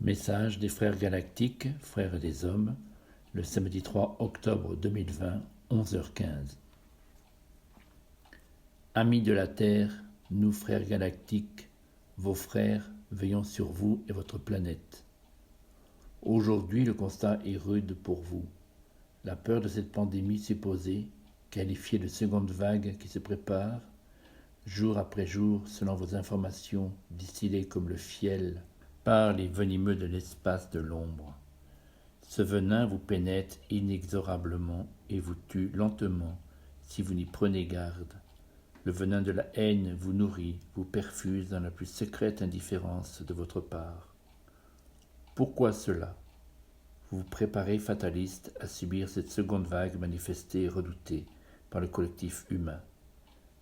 Message des Frères Galactiques, Frères des Hommes, le samedi 3 octobre 2020, 11h15. Amis de la Terre, nous Frères Galactiques, vos frères, veillons sur vous et votre planète. Aujourd'hui, le constat est rude pour vous. La peur de cette pandémie supposée, qualifiée de seconde vague qui se prépare, jour après jour, selon vos informations distillées comme le fiel, par les venimeux de l'espace de l'ombre. Ce venin vous pénètre inexorablement et vous tue lentement si vous n'y prenez garde. Le venin de la haine vous nourrit, vous perfuse dans la plus secrète indifférence de votre part. Pourquoi cela ? Vous vous préparez fataliste à subir cette seconde vague manifestée et redoutée par le collectif humain.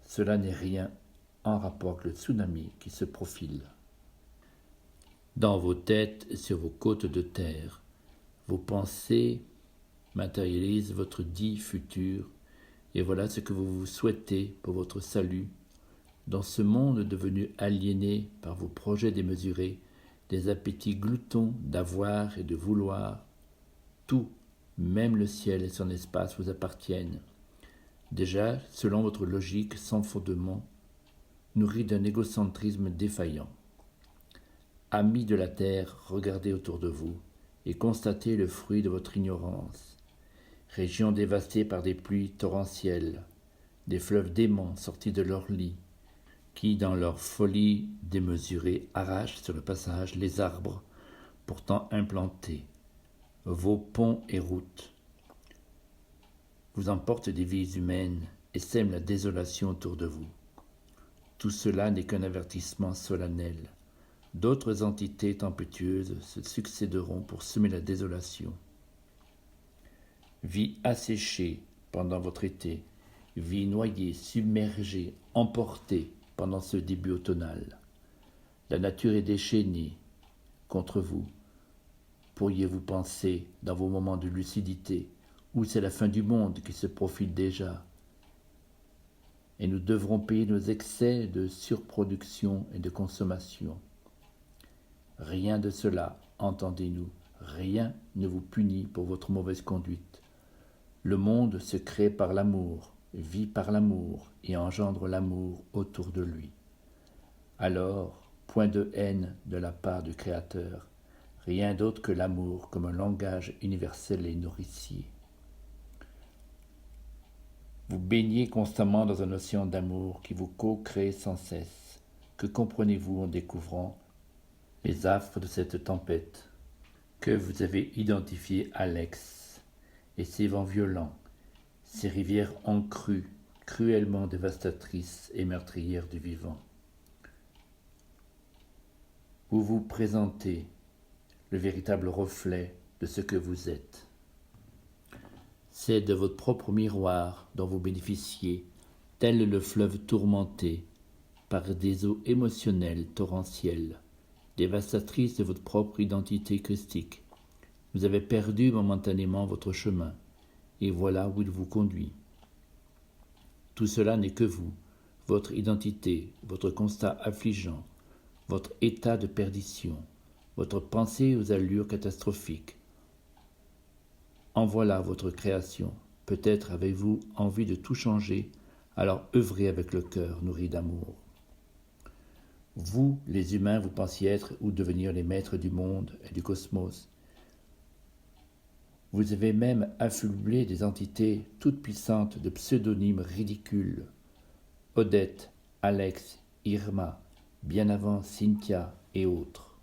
Cela n'est rien en rapport avec le tsunami qui se profile. Dans vos têtes et sur vos côtes de terre, vos pensées matérialisent votre dit futur, et voilà ce que vous vous souhaitez pour votre salut, dans ce monde devenu aliéné par vos projets démesurés, des appétits gloutons d'avoir et de vouloir. Tout, même le ciel et son espace vous appartiennent. Déjà, selon votre logique sans fondement, nourrie d'un égocentrisme défaillant. Amis de la terre, regardez autour de vous et constatez le fruit de votre ignorance. Régions dévastées par des pluies torrentielles, des fleuves déments sortis de leur lit, qui, dans leur folie démesurée, arrachent sur le passage les arbres pourtant implantés. Vos ponts et routes vous emportent des vies humaines et sèment la désolation autour de vous. Tout cela n'est qu'un avertissement solennel. D'autres entités tempétueuses se succéderont pour semer la désolation. Vie asséchée pendant votre été, vie noyée, submergée, emportée pendant ce début automnal. La nature est déchaînée contre vous. Pourriez-vous penser, dans vos moments de lucidité, où c'est la fin du monde qui se profile déjà, et nous devrons payer nos excès de surproduction et de consommation. Rien de cela, entendez-nous, rien ne vous punit pour votre mauvaise conduite. Le monde se crée par l'amour, vit par l'amour et engendre l'amour autour de lui. Alors, point de haine de la part du Créateur, rien d'autre que l'amour comme un langage universel et nourricier. Vous baignez constamment dans un océan d'amour qui vous co-crée sans cesse. Que comprenez-vous en découvrant les affres de cette tempête que vous avez identifié Alex et ses vents violents, ces rivières encrues, cruellement dévastatrices et meurtrières du vivant. Vous vous présentez le véritable reflet de ce que vous êtes. C'est de votre propre miroir dont vous bénéficiez, tel le fleuve tourmenté par des eaux émotionnelles torrentielles, dévastatrices de votre propre identité christique. Vous avez perdu momentanément votre chemin, et voilà où il vous conduit. Tout cela n'est que vous, votre identité, votre constat affligeant, votre état de perdition, votre pensée aux allures catastrophiques. En voilà votre création. Peut-être avez-vous envie de tout changer, alors œuvrez avec le cœur nourri d'amour. Vous, les humains, vous pensiez être ou devenir les maîtres du monde et du cosmos. Vous avez même affublé des entités toutes puissantes de pseudonymes ridicules. Odette, Alex, Irma, bien avant Cynthia et autres.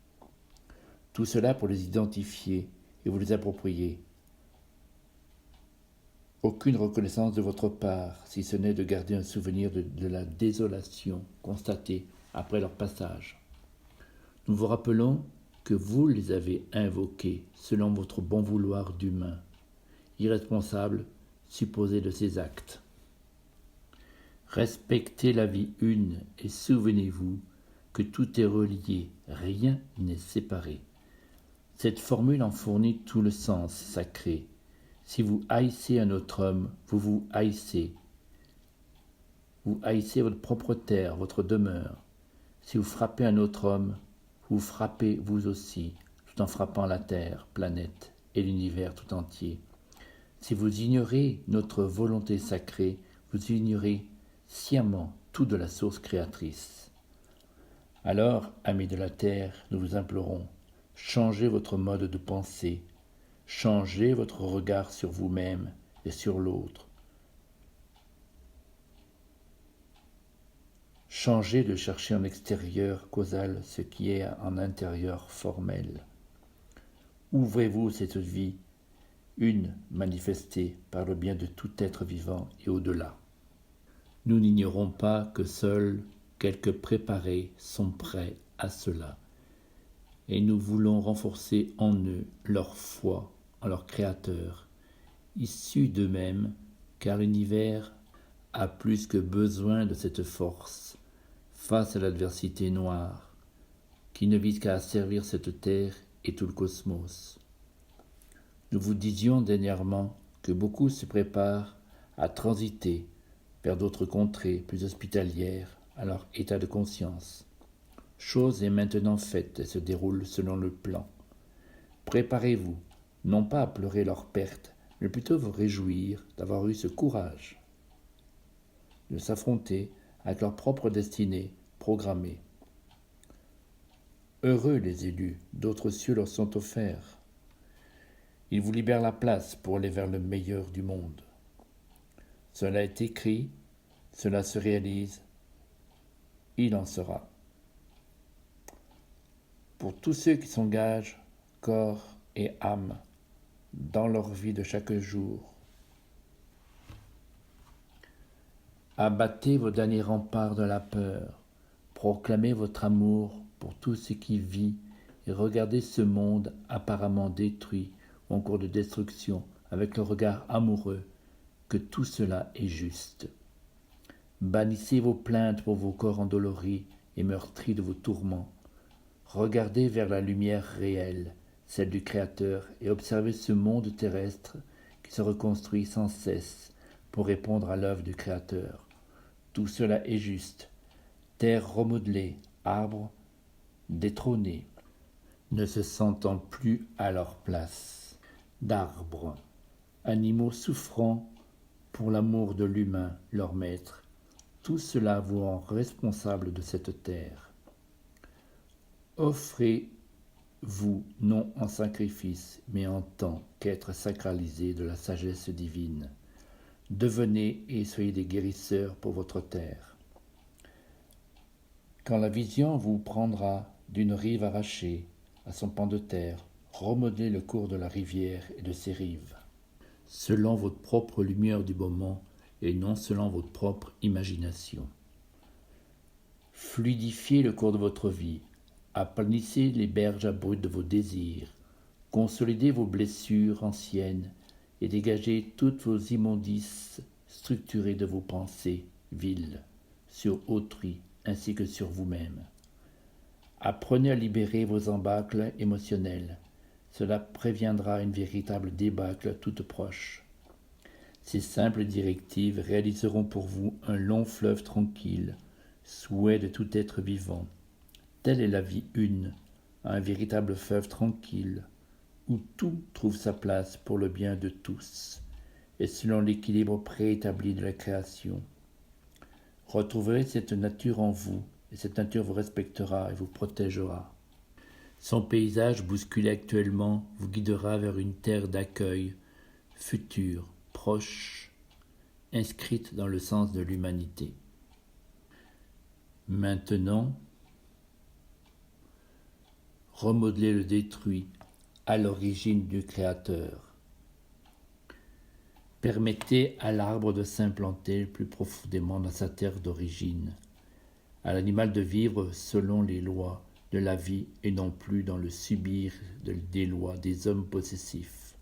Tout cela pour les identifier et vous les approprier. Aucune reconnaissance de votre part, si ce n'est de garder un souvenir de la désolation constatée après leur passage. Nous vous rappelons que vous les avez invoqués selon votre bon vouloir d'humain, irresponsable, supposé de ces actes. Respectez la vie une et souvenez-vous que tout est relié, rien n'est séparé. Cette formule en fournit tout le sens sacré. Si vous haïssez un autre homme, vous vous haïssez. Vous haïssez votre propre terre, votre demeure. Si vous frappez un autre homme, vous frappez vous aussi, tout en frappant la Terre, planète et l'univers tout entier. Si vous ignorez notre volonté sacrée, vous ignorez sciemment tout de la source créatrice. Alors, amis de la Terre, nous vous implorons, changez votre mode de pensée, changez votre regard sur vous-même et sur l'autre. Changez de chercher en extérieur causal ce qui est en intérieur formel. Ouvrez-vous cette vie, une manifestée par le bien de tout être vivant et au-delà. Nous n'ignorons pas que seuls quelques préparés sont prêts à cela, et nous voulons renforcer en eux leur foi en leur Créateur, issu d'eux-mêmes, car l'univers a plus que besoin de cette force face à l'adversité noire, qui ne vise qu'à asservir cette terre et tout le cosmos. Nous vous disions dernièrement que beaucoup se préparent à transiter vers d'autres contrées plus hospitalières à leur état de conscience. Chose est maintenant faite et se déroule selon le plan. Préparez-vous, non pas à pleurer leur perte, mais plutôt vous réjouir d'avoir eu ce courage de s'affronter avec leur propre destinée programmée. Heureux les élus, d'autres cieux leur sont offerts. Ils vous libèrent la place pour aller vers le meilleur du monde. Cela est écrit, cela se réalise, il en sera. Pour tous ceux qui s'engagent, corps et âme, dans leur vie de chaque jour, abattez vos derniers remparts de la peur, proclamez votre amour pour tout ce qui vit et regardez ce monde apparemment détruit ou en cours de destruction avec le regard amoureux que tout cela est juste. Bannissez vos plaintes pour vos corps endoloris et meurtris de vos tourments. Regardez vers la lumière réelle, celle du Créateur, et observez ce monde terrestre qui se reconstruit sans cesse pour répondre à l'œuvre du Créateur. Tout cela est juste. Terre remodelée, arbres détrônés, ne se sentant plus à leur place. D'arbres, animaux souffrant pour l'amour de l'humain, leur maître. Tout cela vous rend responsable de cette terre. Offrez-vous non en sacrifice, mais en tant qu'être sacralisé de la sagesse divine. Devenez et soyez des guérisseurs pour votre terre. Quand la vision vous prendra d'une rive arrachée à son pan de terre, remodelez le cours de la rivière et de ses rives, selon votre propre lumière du moment et non selon votre propre imagination. Fluidifiez le cours de votre vie, aplanissez les berges abruptes de vos désirs, consolidez vos blessures anciennes et dégagez toutes vos immondices structurées de vos pensées viles sur autrui ainsi que sur vous-même. Apprenez à libérer vos embâcles émotionnels. Cela préviendra une véritable débâcle toute proche. Ces simples directives réaliseront pour vous un long fleuve tranquille, souhait de tout être vivant. Telle est la vie une, un véritable fleuve tranquille, où tout trouve sa place pour le bien de tous, et selon l'équilibre préétabli de la création. Retrouverez cette nature en vous, et cette nature vous respectera et vous protégera. Son paysage bousculé actuellement vous guidera vers une terre d'accueil, future, proche, inscrite dans le sens de l'humanité. Maintenant, remodelez le détruit à l'origine du Créateur. Permettez à l'arbre de s'implanter plus profondément dans sa terre d'origine, à l'animal de vivre selon les lois de la vie et non plus dans le subir des lois des hommes possessifs.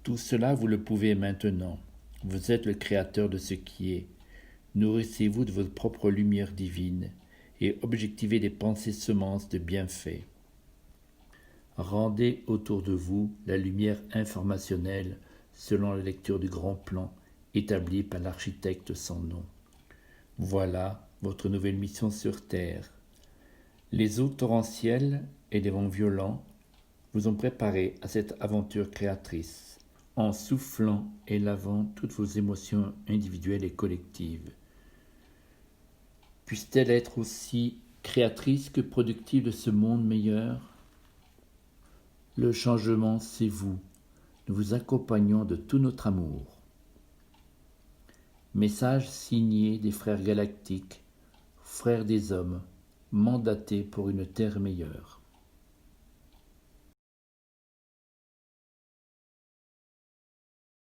Tout cela, vous le pouvez maintenant. Vous êtes le créateur de ce qui est. Nourrissez-vous de votre propre lumière divine et objectivez des pensées semences de bienfaits. Rendez autour de vous la lumière informationnelle selon la lecture du grand plan établi par l'architecte sans nom. Voilà votre nouvelle mission sur Terre. Les eaux torrentielles et les vents violents vous ont préparé à cette aventure créatrice, en soufflant et lavant toutes vos émotions individuelles et collectives. Puisse-t-elle être aussi créatrice que productive de ce monde meilleur? Le changement, c'est vous. Nous vous accompagnons de tout notre amour. Message signé des Frères Galactiques, Frères des Hommes, mandatés pour une terre meilleure.